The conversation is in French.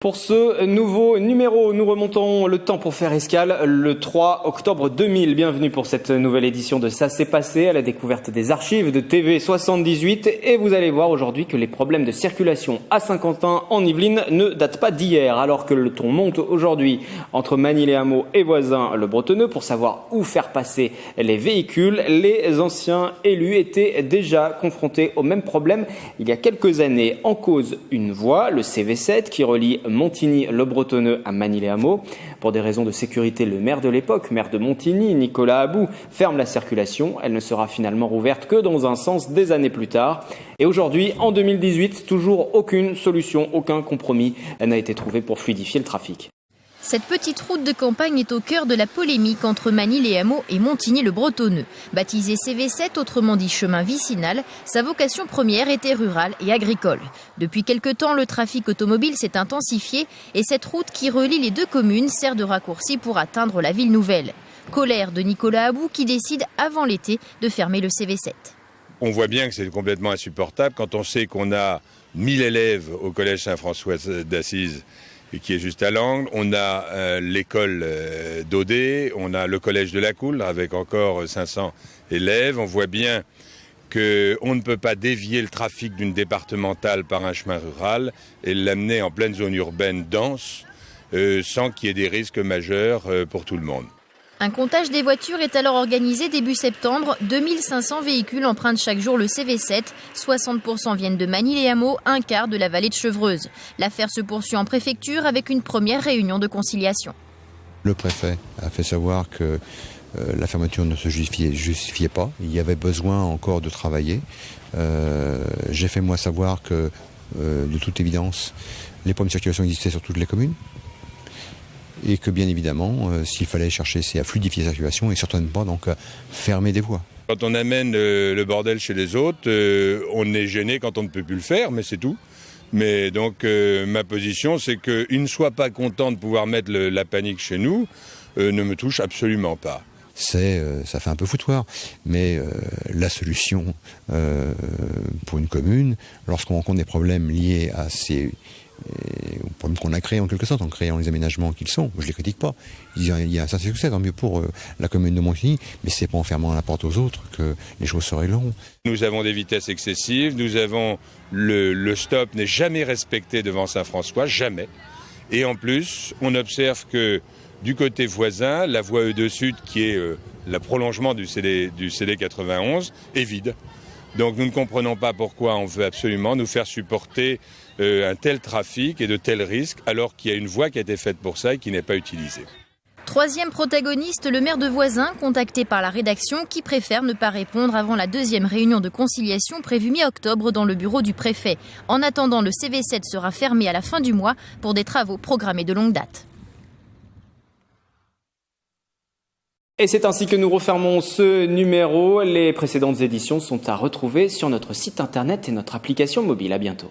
Pour ce nouveau numéro, nous remontons le temps pour faire escale le 3 octobre 2000. Bienvenue pour cette nouvelle édition de Ça s'est passé, à la découverte des archives de TV 78. Et vous allez voir aujourd'hui que les problèmes de circulation à Saint-Quentin en Yvelines ne datent pas d'hier. Alors que le ton monte aujourd'hui entre Magny-les-Hameaux et Voisins le Bretonneux pour savoir où faire passer les véhicules, les anciens élus étaient déjà confrontés au même problème il y a quelques années. En cause, une voie, le CV7, qui relie Montigny le Bretonneux à Magny-les-Hameaux. Pour des raisons de sécurité, le maire de l'époque, maire de Montigny, Nicolas About, ferme la circulation. Elle ne sera finalement rouverte que dans un sens des années plus tard. Et aujourd'hui, en 2018, toujours aucune solution, aucun compromis n'a été trouvé pour fluidifier le trafic. Cette petite route de campagne est au cœur de la polémique entre Magny-les-Hameaux et Montigny-le-Bretonneux. Baptisée CV7, autrement dit chemin vicinal, sa vocation première était rurale et agricole. Depuis quelque temps, le trafic automobile s'est intensifié et cette route qui relie les deux communes sert de raccourci pour atteindre la ville nouvelle. Colère de Nicolas About qui décide avant l'été de fermer le CV7. On voit bien que c'est complètement insupportable quand on sait qu'on a 1000 élèves au collège Saint-François d'Assise et qui est juste à l'angle. On a l'école d'Audet, on a le collège de la Coule avec encore 500 élèves. On voit bien qu'on ne peut pas dévier le trafic d'une départementale par un chemin rural et l'amener en pleine zone urbaine dense sans qu'il y ait des risques majeurs pour tout le monde. Un comptage des voitures est alors organisé début septembre. 2500 véhicules empruntent chaque jour le CV7. 60% viennent de Magny-les-Hameaux, un quart de la vallée de Chevreuse. L'affaire se poursuit en préfecture avec une première réunion de conciliation. Le préfet a fait savoir que la fermeture ne se justifiait pas. Il y avait besoin encore de travailler. J'ai fait moi savoir que, de toute évidence, les problèmes de circulation existaient sur toutes les communes. Et que bien évidemment, s'il fallait chercher, c'est à fluidifier la circulation et certainement pas donc à fermer des voies. Quand on amène le bordel chez les autres, on est gêné quand on ne peut plus le faire, mais c'est tout. Mais donc ma position, c'est qu'ils ne soient pas contents de pouvoir mettre la panique chez nous, ne me touche absolument pas. Ça fait un peu foutoir, mais la solution pour une commune, lorsqu'on rencontre des problèmes liés à ces problèmes qu'on a créés en quelque sorte, en créant les aménagements qu'ils sont, je ne les critique pas. Il y a un certain succès, tant mieux pour la commune de Montigny, mais c'est pas en fermant la porte aux autres que les choses se régleront. Nous avons des vitesses excessives, nous avons le stop n'est jamais respecté devant Saint-François, jamais. Et en plus, on observe que du côté voisin, la voie E2 Sud, qui est le prolongement du CD 91, est vide. Donc nous ne comprenons pas pourquoi on veut absolument nous faire supporter un tel trafic et de tels risques, alors qu'il y a une voie qui a été faite pour ça et qui n'est pas utilisée. Troisième protagoniste, le maire de Voisins, contacté par la rédaction, qui préfère ne pas répondre avant la deuxième réunion de conciliation prévue mi-octobre dans le bureau du préfet. En attendant, le CV7 sera fermé à la fin du mois pour des travaux programmés de longue date. Et c'est ainsi que nous refermons ce numéro. Les précédentes éditions sont à retrouver sur notre site internet et notre application mobile. À bientôt.